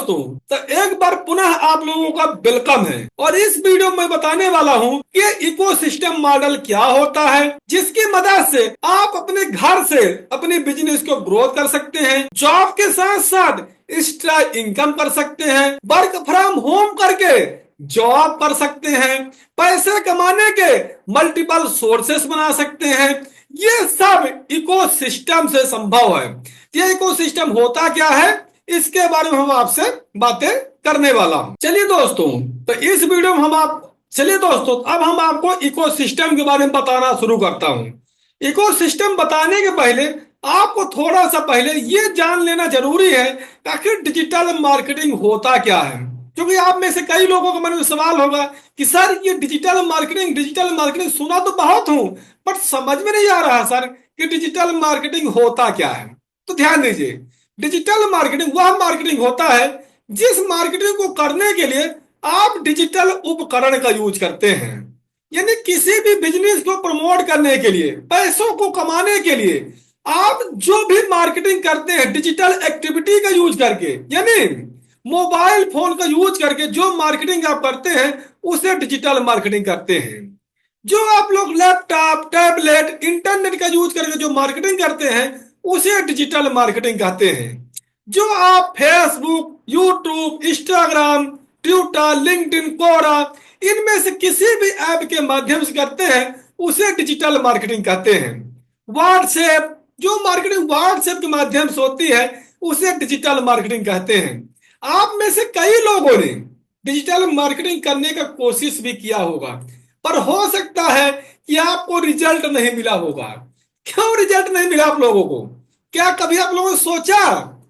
दोस्तों, तो एक बार पुनः आप लोगों का वेलकम है। और इस वीडियो में बताने वाला हूँ कि इकोसिस्टम मॉडल क्या होता है, जिसकी मदद से आप अपने घर से अपने बिजनेस को ग्रोथ कर सकते हैं, जॉब के साथ साथ एक्स्ट्रा इनकम कर सकते हैं, वर्क फ्रॉम होम करके जॉब कर सकते हैं, पैसे कमाने के मल्टीपल सोर्सेस बना सकते हैं। ये सब इकोसिस्टम से संभव है। ये इकोसिस्टम होता क्या है, इसके बारे में हम आपसे बातें करने वाला हूं। चलिए दोस्तों, तो इस वीडियो में अब हम आपको इकोसिस्टम के बारे में बताना शुरू करता हूं। इकोसिस्टम बताने के पहले आपको थोड़ा सा पहले ये जान लेना जरूरी है कि आखिर डिजिटल मार्केटिंग होता क्या है। क्योंकि आप में से कई लोगों के मन में सवाल होगा कि सर ये डिजिटल मार्केटिंग सुना तो बहुत हूं, बट समझ में नहीं आ रहा सर कि डिजिटल मार्केटिंग होता क्या है। तो ध्यान दीजिए, डिजिटल मार्केटिंग वह मार्केटिंग होता है जिस मार्केटिंग को करने के लिए आप डिजिटल उपकरण का यूज करते हैं। यानी किसी भी बिजनेस को प्रमोट करने के लिए, पैसों को कमाने के लिए आप जो भी मार्केटिंग करते हैं डिजिटल एक्टिविटी का यूज करके, यानी मोबाइल फोन का यूज करके जो मार्केटिंग आप करते हैं उसे डिजिटल मार्केटिंग करते हैं। जो आप लोग लैपटॉप, टैबलेट, इंटरनेट का यूज करके जो मार्केटिंग करते हैं उसे डिजिटल मार्केटिंग कहते हैं। जो आप Facebook, YouTube, Instagram, Twitter, LinkedIn, Quora, इनमें से किसी भी ऐप के माध्यम से करते हैं उसे डिजिटल मार्केटिंग कहते हैं। व्हाट्सएप, जो मार्केटिंग व्हाट्सएप के माध्यम से होती है उसे डिजिटल मार्केटिंग कहते हैं। आप में से कई लोगों ने डिजिटल मार्केटिंग करने का कोशिश भी किया होगा, पर हो सकता है कि आपको रिजल्ट नहीं मिला होगा। क्यों रिजल्ट नहीं मिला आप लोगों को? क्या कभी आप लोगों ने सोचा?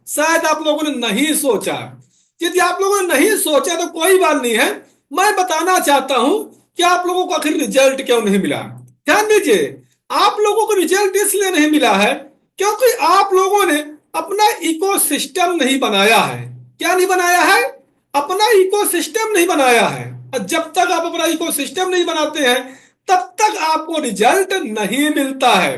शायद आप लोगों ने नहीं सोचा। यदि आप लोगों ने नहीं सोचा तो कोई बात नहीं है, मैं बताना चाहता हूं कि आप लोगों को आखिर रिजल्ट क्यों नहीं मिला। ध्यान दीजिए, आप लोगों को रिजल्ट इसलिए नहीं मिला है क्योंकि आप लोगों ने अपना इकोसिस्टम नहीं बनाया है। क्या नहीं बनाया है? अपना इकोसिस्टम नहीं बनाया है। और जब तक आप अपना इकोसिस्टम नहीं बनाते हैं तब तक आपको रिजल्ट नहीं मिलता है।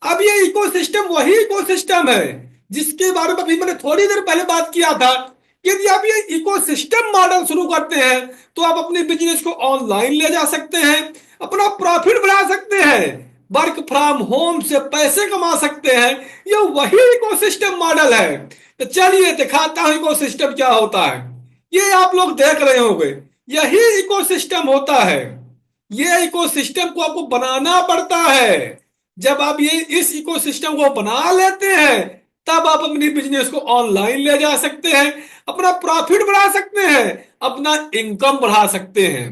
अब ये इकोसिस्टम वही इकोसिस्टम है जिसके बारे में अभी मैंने थोड़ी देर पहले बात किया था। यदि आप ये इकोसिस्टम मॉडल शुरू करते हैं तो आप अपने बिजनेस को ऑनलाइन ले जा सकते हैं, अपना प्रॉफिट बढ़ा सकते हैं, वर्क फ्रॉम होम से पैसे कमा सकते हैं। ये वही इकोसिस्टम मॉडल है। तो चलिए दिखाता हूं इकोसिस्टम क्या होता है। ये आप लोग देख रहे होंगे, यही इकोसिस्टम होता है। ये इकोसिस्टम को आपको बनाना पड़ता है। जब आप ये इस इकोसिस्टम को बना लेते हैं तब आप अपनी बिजनेस को ऑनलाइन ले जा सकते हैं, अपना प्रॉफिट बढ़ा सकते हैं, अपना इनकम बढ़ा सकते हैं।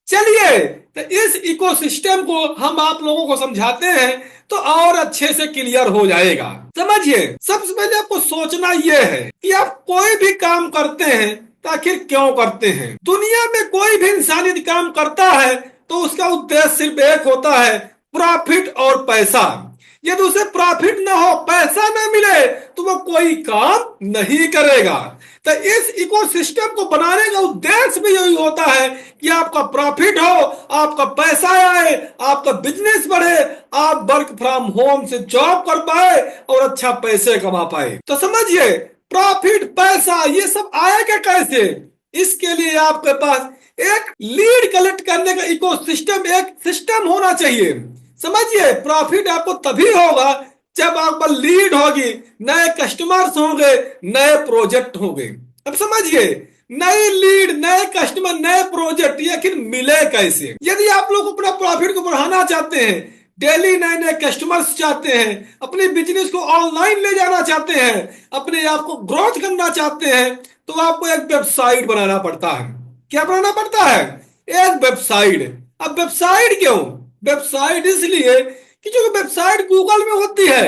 चलिए तो इस इकोसिस्टम को हम आप लोगों को समझाते हैं तो और अच्छे से क्लियर हो जाएगा। समझिए, सबसे पहले आपको सोचना यह है कि आप कोई भी काम करते हैं तो आखिर क्यों करते हैं। दुनिया में कोई भी इंसान यदि काम करता है तो उसका उद्देश्य सिर्फ एक होता है, प्रॉफिट और पैसा। यदि उसे प्रॉफिट ना हो, पैसा ना मिले तो वो कोई काम नहीं करेगा। तो इस इकोसिस्टम को बनाने का उद्देश्य भी यही होता है कि आपका प्रॉफिट हो, आपका पैसा आए, आपका बिजनेस बढ़े, आप वर्क फ्रॉम होम से जॉब कर पाए और अच्छा पैसे कमा पाए। तो समझिए, प्रॉफिट, पैसा ये सब आएगा कैसे? इसके लिए आपके पास एक लीड कलेक्ट करने का इकोसिस्टम, एक सिस्टम होना चाहिए। समझिए, प्रॉफिट आपको तभी होगा जब आप पर लीड होगी, नए कस्टमर्स होंगे, नए प्रोजेक्ट होंगे। अब समझिए, नई लीड, नए कस्टमर, नए प्रोजेक्ट ये आखिर मिले कैसे? यदि आप लोग अपना प्रॉफिट को बढ़ाना चाहते हैं, डेली नए नए कस्टमर्स चाहते हैं, अपने बिजनेस को ऑनलाइन ले जाना चाहते हैं, अपने आप को ग्रोथ करना चाहते हैं, तो आपको एक वेबसाइट बनाना पड़ता है। क्या बनाना पड़ता है? एक वेबसाइट। अब वेबसाइट क्यों? वेबसाइट इसलिए कि जो वेबसाइट गूगल में होती है,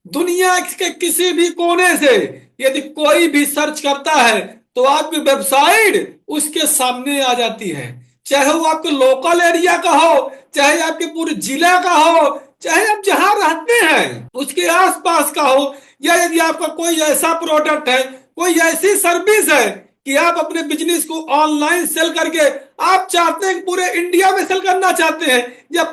दुनिया के किसी भी कोने से यदि कोई भी सर्च करता है तो आपकी वेबसाइट उसके सामने आ जाती है। चाहे वो आपके लोकल एरिया का हो, चाहे आपके पूरे जिला का हो, चाहे आप जहां रहते हैं उसके आसपास का हो, या यदि आपका कोई ऐसा प्रोडक्ट है, कोई ऐसी सर्विस है कि आप अपने बिजनेस को ऑनलाइन सेल करके आप चाहते हैं कि पूरे इंडिया में सेल करना चाहते हैं या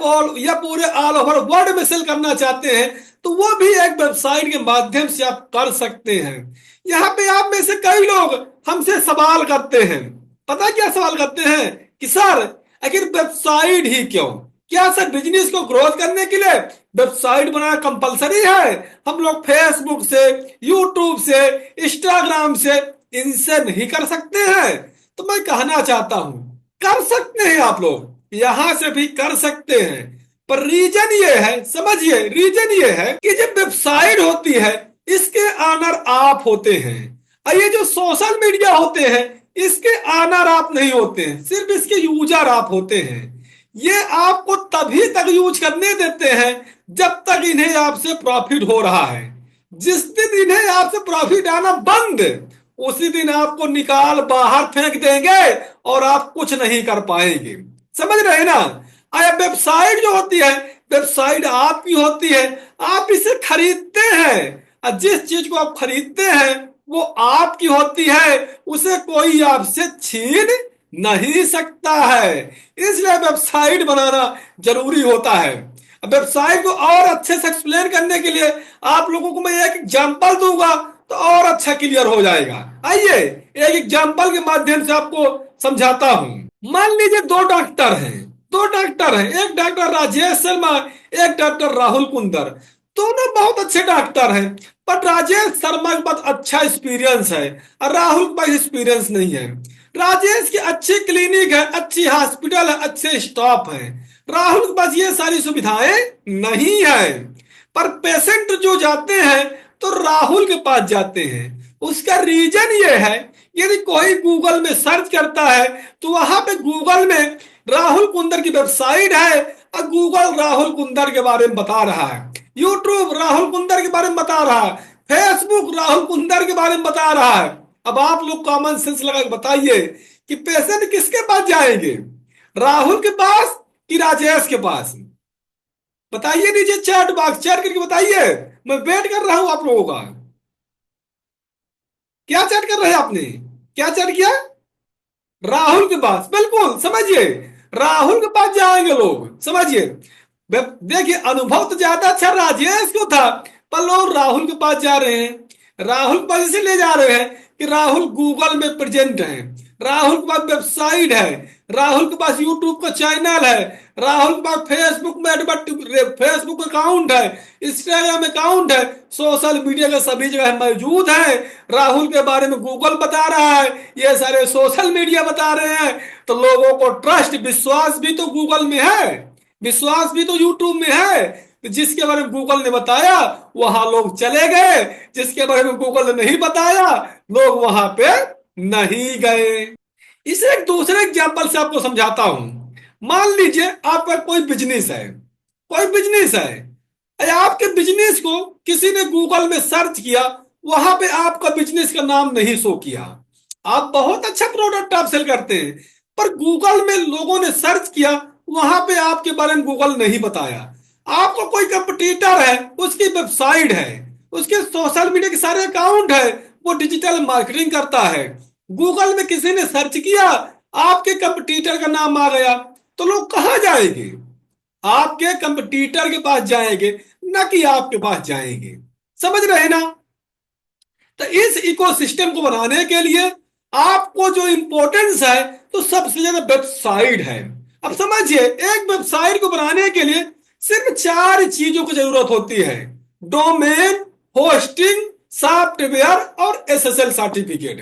पूरे ऑल ओवर वर्ल्ड में सेल करना चाहते हैं, तो वो भी एक वेबसाइट के माध्यम से आप कर सकते हैं। यहाँ पे आप में से कई लोग हमसे सवाल करते हैं। पता क्या सवाल करते हैं कि सर आखिर वेबसाइट ही क्यों? क्या सर बिजनेस को ग्रोथ करने के लिए वेबसाइट बनाना कंपलसरी है? हम लोग फेसबुक से, यूट्यूब से, इंस्टाग्राम से इनसे नहीं कर सकते हैं? तो मैं कहना चाहता हूं कर सकते हैं, आप लोग यहां से भी कर सकते हैं। पर रीजन ये है, समझिए रीजन ये है कि जब वेबसाइट होती है इसके ऑनर आप होते हैं, और ये जो सोशल मीडिया होते हैं इसके ऑनर आप नहीं होते हैं, सिर्फ इसके यूजर आप होते हैं। ये आपको तभी तक यूज करने देते हैं जब तक इन्हें आपसे प्रॉफिट हो रहा है। जिस दिन इन्हें आपसे प्रॉफिट आना बंद, उसी दिन आपको निकाल बाहर फेंक देंगे और आप कुछ नहीं कर पाएंगे। समझ रहे हैं ना? आया वेबसाइट जो होती है, वेबसाइट आपकी होती है, आप इसे खरीदते हैं, और जिस चीज को आप खरीदते हैं वो आपकी होती है, उसे कोई आपसे छीन नहीं सकता है। इसलिए वेबसाइट बनाना जरूरी होता है। अब वेबसाइट को और अच्छे से एक्सप्लेन करने के लिए आप लोगों को मैं एक एग्जांपल दूंगा तो और अच्छा क्लियर हो जाएगा। आइए एक एग्जांपल के माध्यम से आपको समझाता हूं। मान लीजिए दो डॉक्टर हैं, एक डॉक्टर राजेश शर्मा, एक डॉक्टर राहुल कुंदर। दोनों बहुत अच्छे डॉक्टर हैं, पर राजेश शर्मा के पास अच्छा एक्सपीरियंस है और राहुल के पास एक्सपीरियंस नहीं है। राजेश की अच्छी क्लिनिक है, अच्छी हॉस्पिटल है, अच्छे स्टाफ है। राहुल के पास ये सारी सुविधाएं नहीं है। पर पेशेंट जो जाते हैं तो राहुल के पास जाते हैं। उसका रीजन ये है, यदि कोई गूगल में सर्च करता है तो वहां पे गूगल में राहुल कुंदर की वेबसाइट है और गूगल राहुल कुंदर के बारे में बता रहा है, यूट्यूब राहुल कुंदर के बारे में बता रहा है, फेसबुक राहुल कुंदर के बारे में बता रहा है। अब आप लोग कॉमन सेंस लगा के बताइए कि पेशेंट किसके पास जाएंगे, राहुल के पास कि राजेश के पास? बताइए नीचे चैट बॉक्स, चैट करके बताइए, मैं वेट कर रहा हूं आप लोगों का। क्या चैट कर रहे हैं आपने? क्या चैट किया? राहुल के पास, बिल्कुल समझिए राहुल के पास जाएंगे लोग, समझिए। देखिए अनुभव तो ज्यादा अच्छा राजेश को था, पर लोग राहुल के पास जा रहे हैं। राहुल के पास इसलिए जा रहे हैं कि राहुल गूगल में प्रेजेंट है, राहुल के पास वेबसाइट है, राहुल के पास यूट्यूब का चैनल है, राहुल के पास फेसबुक अकाउंट है, इंस्टाग्राम अकाउंट है, सोशल मीडिया के सभी जगह मौजूद है। राहुल के बारे में गूगल बता रहा है, ये सारे सोशल मीडिया बता रहे हैं, तो लोगों को ट्रस्ट, विश्वास भी तो गूगल में है, विश्वास भी तो यूट्यूब में है। तो जिसके बारे में गूगल ने बताया वहां लोग चले गए, जिसके बारे में गूगल ने नहीं बताया लोग वहां पे नहीं गए। इसे एक दूसरे एग्जाम्पल से आपको समझाता हूं। मान लीजिए आपका कोई बिजनेस है, कोई बिजनेस है, आपके बिजनेस को किसी ने गूगल में सर्च किया, वहां पे आपका बिजनेस का नाम नहीं शो किया। आप बहुत अच्छा प्रोडक्ट आप सेल करते हैं, पर गूगल में लोगों ने सर्च किया, वहां पे आपके बारे में गूगल नहीं बताया। आपको कोई कंपटीटर है, उसकी वेबसाइट है, उसके सोशल मीडिया के सारे अकाउंट है, वो डिजिटल मार्केटिंग करता है। गूगल में किसी ने सर्च किया, आपके कंपटीटर का नाम आ गया, तो लोग कहाँ जाएंगे? आपके कंपटीटर के पास जाएंगे, न कि आपके पास जाएंगे। समझ रहे हैं ना? तो इस इकोसिस्टम को बनाने के लिए आपको जो इंपॉर्टेंस है तो सबसे ज्यादा वेबसाइट है। अब समझिए एक वेबसाइट को बनाने के लिए सिर्फ 4 चीजों की जरूरत होती है: डोमेन, होस्टिंग, सॉफ्टवेयर और एसएसएल सर्टिफिकेट।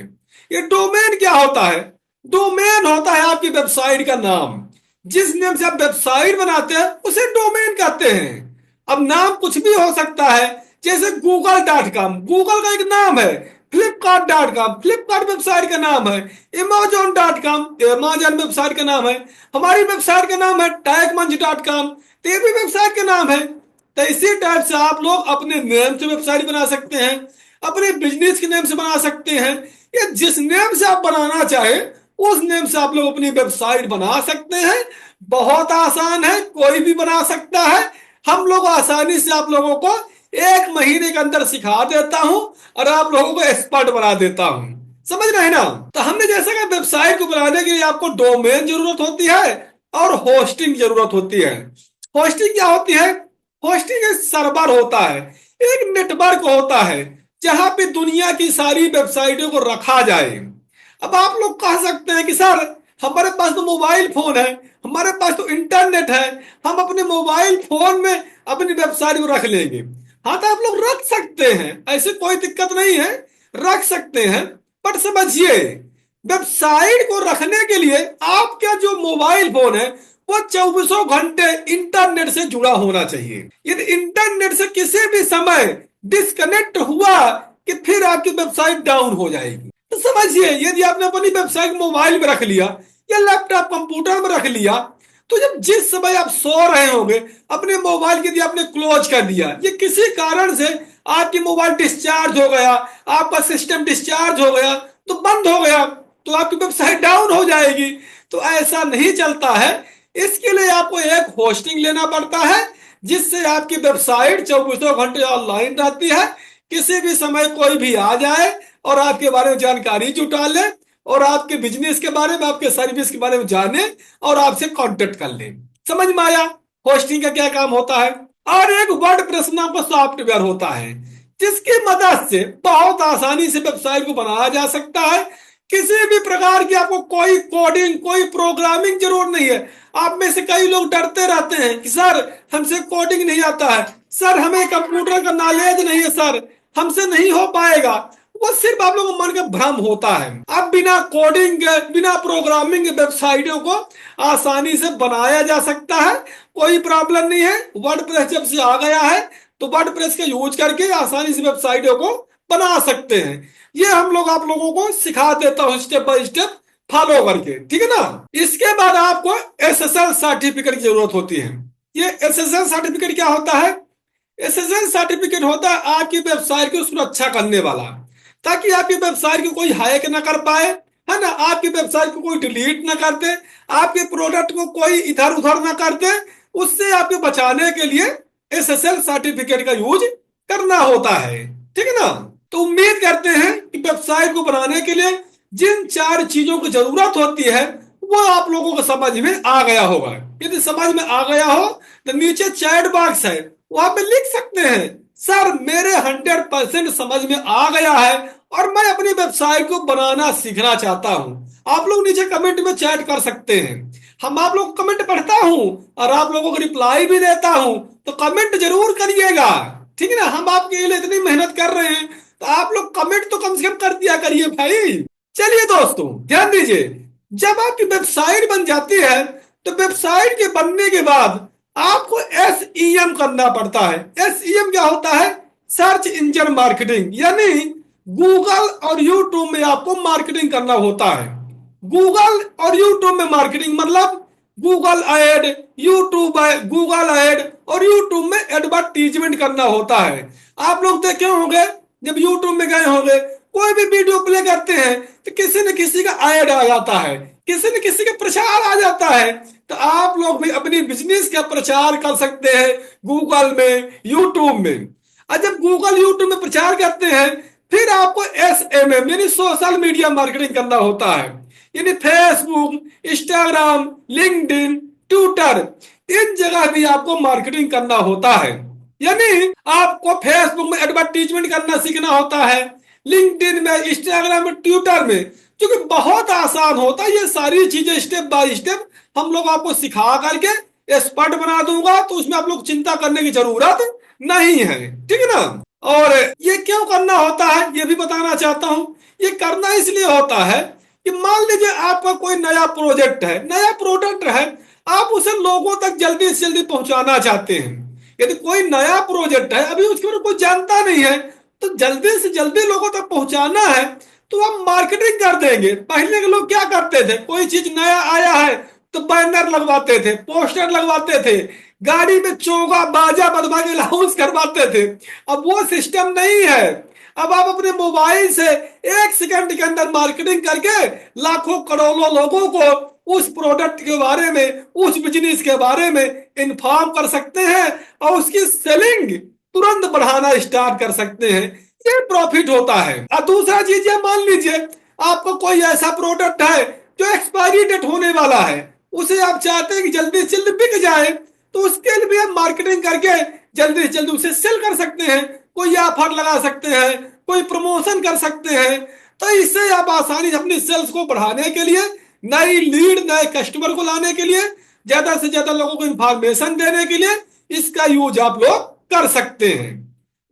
ये डोमेन क्या होता है? डोमेन होता है आपकी वेबसाइट का नाम। जिस नेम से आप वेबसाइट बनाते हैं उसे डोमेन कहते हैं। अब नाम कुछ भी हो सकता है, जैसे google.com, गूगल का एक नाम है, flipkart.com, फ्लिपकार्ट वेबसाइट का नाम है, amazon.com, अमेजन वेबसाइट का नाम है, हमारी वेबसाइट का नाम है tagmunch.com, ये भी वेबसाइट का नाम है। तो इसी टाइप से आप लोग अपने नेम से वेबसाइट बना सकते हैं, अपने बिजनेस के नेम से बना सकते हैं, या जिस नेम से आप बनाना चाहे उस नेम से आप लोग अपनी वेबसाइट बना सकते हैं। बहुत आसान है, कोई भी बना सकता है। हम लोग आसानी से आप लोगों को 1 महीने के अंदर सिखा देता हूं और आप लोगों को एक्सपर्ट बना देता हूं। समझ रहे हैं ना? तो हमने जैसा कि वेबसाइट को बनाने के लिए आपको डोमेन जरूरत होती है और होस्टिंग जरूरत होती है। होस्टिंग क्या होती है? होस्टिंग एक सर्वर होता है, एक नेटवर्क होता है जहां पे दुनिया की सारी वेबसाइटों को रखा जाए। अब आप लोग कह सकते हैं कि सर हमारे पास तो मोबाइल फोन है, हमारे पास तो इंटरनेट है, हम अपने मोबाइल फोन में अपनी वेबसाइट को रख लेंगे। हाँ, तो आप लोग रख सकते हैं, ऐसे कोई दिक्कत नहीं है, रख सकते हैं। पर समझिए, वेबसाइट को रखने के लिए आपका जो मोबाइल फोन है वो 24 घंटे इंटरनेट से जुड़ा होना चाहिए। यदि इंटरनेट से किसी भी समय डिस्कनेक्ट हुआ कि फिर आपकी वेबसाइट डाउन हो जाएगी। तो समझिए, यदि आपने अपनी वेबसाइट मोबाइल में रख लिया या लैपटॉप कंप्यूटर में रख लिया, तो जब जिस समय आप सो रहे होंगे अपने मोबाइल यदि आपने क्लोज कर दिया, ये किसी कारण से आपकी मोबाइल डिस्चार्ज हो गया, आपका सिस्टम डिस्चार्ज हो गया, तो बंद हो गया, तो आपकी वेबसाइट डाउन हो जाएगी। तो ऐसा नहीं चलता है। इसके लिए आपको एक होस्टिंग लेना पड़ता है, जिससे आपकी वेबसाइट 24 घंटे ऑनलाइन रहती है। किसी भी समय कोई भी आ जाए और आपके बारे में जानकारी जुटा ले और आपके बिजनेस के बारे में, आपके सर्विस के बारे में जाने और आपसे कांटेक्ट कर ले। समझ में आया होस्टिंग का क्या काम होता है? और एक वर्डप्रेस नाम का सॉफ्टवेयर होता है, जिसकी मदद से बहुत आसानी से वेबसाइट को बनाया जा सकता है। किसी भी प्रकार की आपको कोई कोडिंग, कोई प्रोग्रामिंग जरूरत नहीं है। आप में से कई लोग डरते रहते हैं कि सर हमसे कोडिंग नहीं आता है, सर हमें कंप्यूटर का नॉलेज नहीं है, सर हमसे नहीं हो पाएगा। वो सिर्फ आप लोगों को मन का भ्रम होता है। अब बिना कोडिंग के, बिना प्रोग्रामिंग के वेबसाइटों को आसानी से बनाया जा सकता है, कोई प्रॉब्लम नहीं है। वर्डप्रेस जब से आ गया है तो वर्डप्रेस का यूज करके आसानी से वेबसाइटों को बना सकते हैं। ये हम लोग आप लोगों को सिखा देता हूँ स्टेप बाय स्टेप फॉलो करके, ठीक है ना। इसके बाद आपको एसएसएल सर्टिफिकेट की जरूरत होती है। ये एसएसएल सर्टिफिकेट क्या होता है? एसएसएल सर्टिफिकेट होता है आपकी वेबसाइट की सुरक्षा करने वाला, ताकि आपकी वेबसाइट को कोई हैक ना कर पाए, है ना, आपकी वेबसाइट को कोई डिलीट ना कर दे, आपके प्रोडक्ट को कोई इधर उधर ना कर दे। उससे आपको बचाने के लिए एसएसएल सर्टिफिकेट का यूज करना होता है, ठीक है ना। तो उम्मीद करते हैं कि वेबसाइट को बनाने के लिए जिन 4 चीजों की जरूरत होती है वो आप लोगों को समझ में आ गया होगा। यदि समझ में आ गया हो तो नीचे चैट बॉक्स है, वहां पे लिख सकते हैं सर मेरे 100% समझ में आ गया है और मैं अपनी वेबसाइट को बनाना सीखना चाहता हूं। आप लोग नीचे कमेंट में चैट कर सकते हैं। हम आप लोग कमेंट पढ़ता हूं और आप लोगों को रिप्लाई भी देता हूं, तो कमेंट जरूर करिएगा, ठीक है ना। हम आपके लिए इतनी मेहनत कर रहे हैं तो आप लोग कमेंट तो कम से कम कर दिया करिए भाई। चलिए दोस्तों ध्यान दीजिए, जब आपकी वेबसाइट बन जाती है तो वेबसाइट के बनने के बाद आपको SEM करना पड़ता है। SEM क्या होता है? सर्च इंजन मार्केटिंग, यानी गूगल और यूट्यूब में आपको मार्केटिंग करना होता है। गूगल और यूट्यूब में मार्केटिंग मतलब Google ad, YouTube Google ad और यूट्यूब में एडवर्टीजमेंट करना होता है। आप लोग देखे होंगे जब यूट्यूब में गए होंगे, कोई भी वीडियो प्ले करते हैं तो किसी न किसी का ऐड आ जाता है, किसी न किसी का प्रचार आ जाता है। तो आप लोग भी अपनी बिजनेस का प्रचार कर सकते हैं गूगल में, यूट्यूब में। और जब गूगल यूट्यूब में प्रचार करते हैं फिर आपको SMM यानी सोशल मीडिया मार्केटिंग करना होता है, यानी फेसबुक, इंस्टाग्राम, लिंक्डइन, ट्विटर, इन जगह भी आपको मार्केटिंग करना होता है। यानी आपको फेसबुक में एडवर्टीजमेंट करना सीखना होता है, लिंक्डइन में, इंस्टाग्राम में, ट्विटर में, क्योंकि बहुत आसान होता है। ये सारी चीजें स्टेप बाय स्टेप हम लोग आपको सिखा करके एक्सपर्ट बना दूंगा, तो उसमें आप लोग चिंता करने की जरूरत नहीं है, ठीक है ना। और ये क्यों करना होता है ये भी बताना चाहता हूं। ये करना इसलिए होता है कि मान लीजिए आपका कोई नया प्रोजेक्ट है, नया प्रोडक्ट है, आप उसे लोगों तक जल्दी से जल्दी पहुंचाना चाहते हैं। यदि कोई नया प्रोजेक्ट है, अभी उसके बारे में कोई जानता नहीं है, तो जल्दी से जल्दी लोगों तक पहुंचाना है तो आप मार्केटिंग कर देंगे। पहले के लोग क्या करते थे, कोई चीज नया आया है तो बैनर लगवाते थे, पोस्टर लगवाते थे, गाड़ी में चोगा बाजा बजवा के अनाउंस करवाते थे। अब वो सिस्टम नहीं है। अब आप अपने मोबाइल से 1 सेकंड के अंदर मार्केटिंग करके लाखों करोड़ों लोगों को उस प्रोडक्ट के बारे में, उस बिजनेस के बारे में इन्फॉर्म कर सकते हैं और उसकी सेलिंग तुरंत बढ़ाना स्टार्ट कर सकते हैं। ये प्रॉफिट होता है। और दूसरा चीज ये, मान लीजिए आपको कोई ऐसा प्रोडक्ट है जो एक्सपायरी डेट होने वाला है, उसे आप चाहते हैं कि जल्दी से जल्दी बिक जाए, तो उसके लिए भी आप मार्केटिंग करके जल्दी से जल्दी उसे सेल कर सकते हैं। कोई ऑफर लगा सकते हैं, कोई प्रमोशन कर सकते हैं, तो इससे आप आसानी से अपनी सेल्स को बढ़ाने के लिए, नई लीड, नए कस्टमर को लाने के लिए, ज्यादा से ज्यादा लोगों को इंफॉर्मेशन देने के लिए इसका यूज आप लोग कर सकते हैं।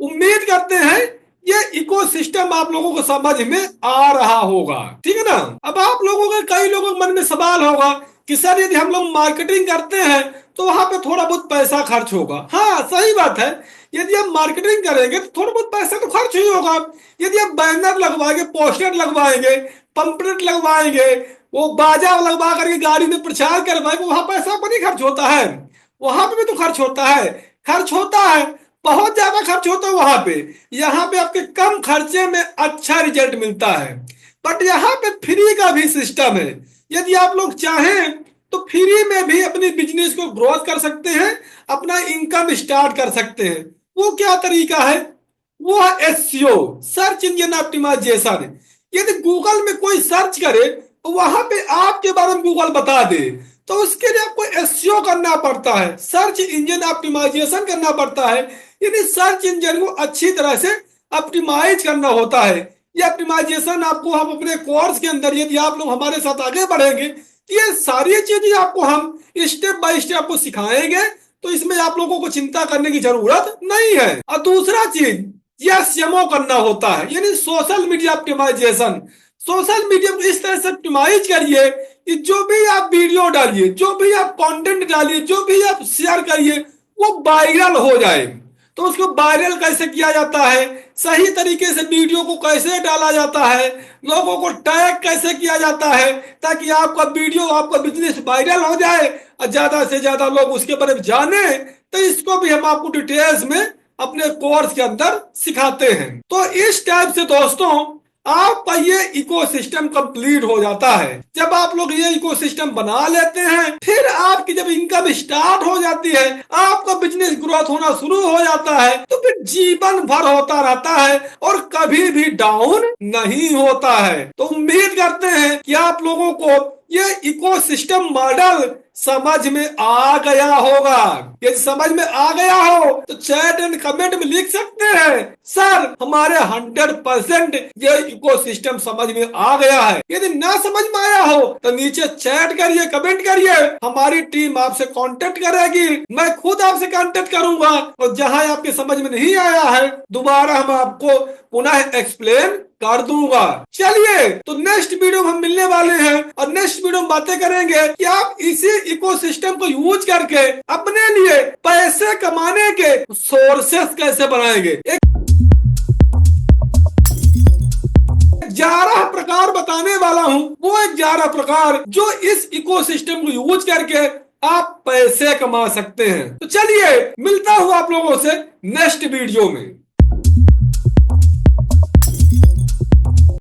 उम्मीद करते हैं ये इकोसिस्टम आप लोगों को समझ में आ रहा होगा, ठीक है ना। अब आप लोगों के, कई लोगों के मन में सवाल होगा कि सर यदि हम लोग मार्केटिंग करते हैं तो वहां पे थोड़ा बहुत पैसा खर्च होगा। हाँ, सही बात है, यदि आप मार्केटिंग करेंगे तो थोड़ा बहुत पैसा तो खर्च ही होगा। यदि आप बैनर लगवाएंगे, पोस्टर लगवाएंगे, पंपलेट लगवाएंगे, वो बाजा लगवा करके गाड़ी में प्रचार करवाएंगे, वहां पैसा पर नहीं खर्च होता है, वहां पे भी तो खर्च होता है। खर्च होता है, बहुत ज्यादा खर्च होता है वहां पे। यहाँ पे आपके कम खर्चे में अच्छा रिजल्ट मिलता है। बट यहाँ पे फ्री का भी सिस्टम है। यदि आप लोग चाहें तो फ्री में भी अपनी बिजनेस को ग्रोथ कर सकते हैं, अपना इनकम स्टार्ट कर सकते हैं। वो क्या तरीका है? वो है एसईओ, सर्च इंजन ऑप्टिमाइजेशन। यदि गूगल में कोई सर्च करे तो वहां पे आपके बारे में गूगल बता दे, तो उसके लिए आपको एसईओ करना पड़ता है, सर्च इंजन ऑप्टिमाइजेशन करना पड़ता है। यानी सर्च इंजन को अच्छी तरह से ऑप्टिमाइज करना होता है। ये ऑप्टिमाइजेशन आपको हम अपने कोर्स के अंदर, यदि आप लोग हमारे साथ आगे बढ़ेंगे, ये सारी चीजें आपको हम स्टेप बाय स्टेप आपको सिखाएंगे। तो इसमें आप लोगों को चिंता करने की जरूरत नहीं है। और दूसरा चीज एसएमओ करना होता है, यानी social media optimization. Social media को इस तरह से ऑप्टिमाइज करिए कि जो भी आप वीडियो डालिए, जो भी आप कंटेंट डालिए, जो भी आप शेयर करिए, वो वायरल हो जाए। तो उसको वायरल कैसे किया जाता है, सही तरीके से वीडियो को कैसे डाला जाता है, लोगों को टैग कैसे किया जाता है, ताकि आपका वीडियो, आपका बिजनेस वायरल हो जाए और ज्यादा से ज्यादा लोग उसके बारे में जाने। तो इसको भी हम आपको डिटेल्स में अपने कोर्स के अंदर सिखाते हैं। तो इस टाइप से दोस्तों आपका ये इकोसिस्टम कंप्लीट हो जाता है। जब आप लोग ये इकोसिस्टम बना लेते हैं, फिर आपकी जब इनकम स्टार्ट हो जाती है, आपका बिजनेस ग्रोथ होना शुरू हो जाता है, तो फिर जीवन भर होता रहता है और कभी भी डाउन नहीं होता है। तो उम्मीद करते हैं कि आप लोगों को ये इकोसिस्टम मॉडल समझ में आ गया होगा। यदि समझ में आ गया हो तो चैट एंड कमेंट में लिख सकते हैं, सर हमारे 100% ये इकोसिस्टम समझ में आ गया है। यदि ना समझ में आया हो तो नीचे चैट करिए, कमेंट करिए, हमारी टीम आपसे कांटेक्ट करेगी, मैं खुद आपसे कांटेक्ट करूंगा। और जहां आपके समझ में नहीं आया है, दोबारा हम आपको पुनः एक्सप्लेन कर दूंगा। चलिए, तो नेक्स्ट वीडियो में हम मिलने वाले हैं और नेक्स्ट वीडियो में बातें करेंगे कि आप इसी इकोसिस्टम को यूज करके अपने लिए पैसे कमाने के सोर्सेस कैसे बनाएंगे। 11 प्रकार बताने वाला हूं, वो 11 प्रकार जो इस इकोसिस्टम को यूज करके आप पैसे कमा सकते हैं। तो चलिए, मिलता हूं आप लोगों से नेक्स्ट वीडियो में।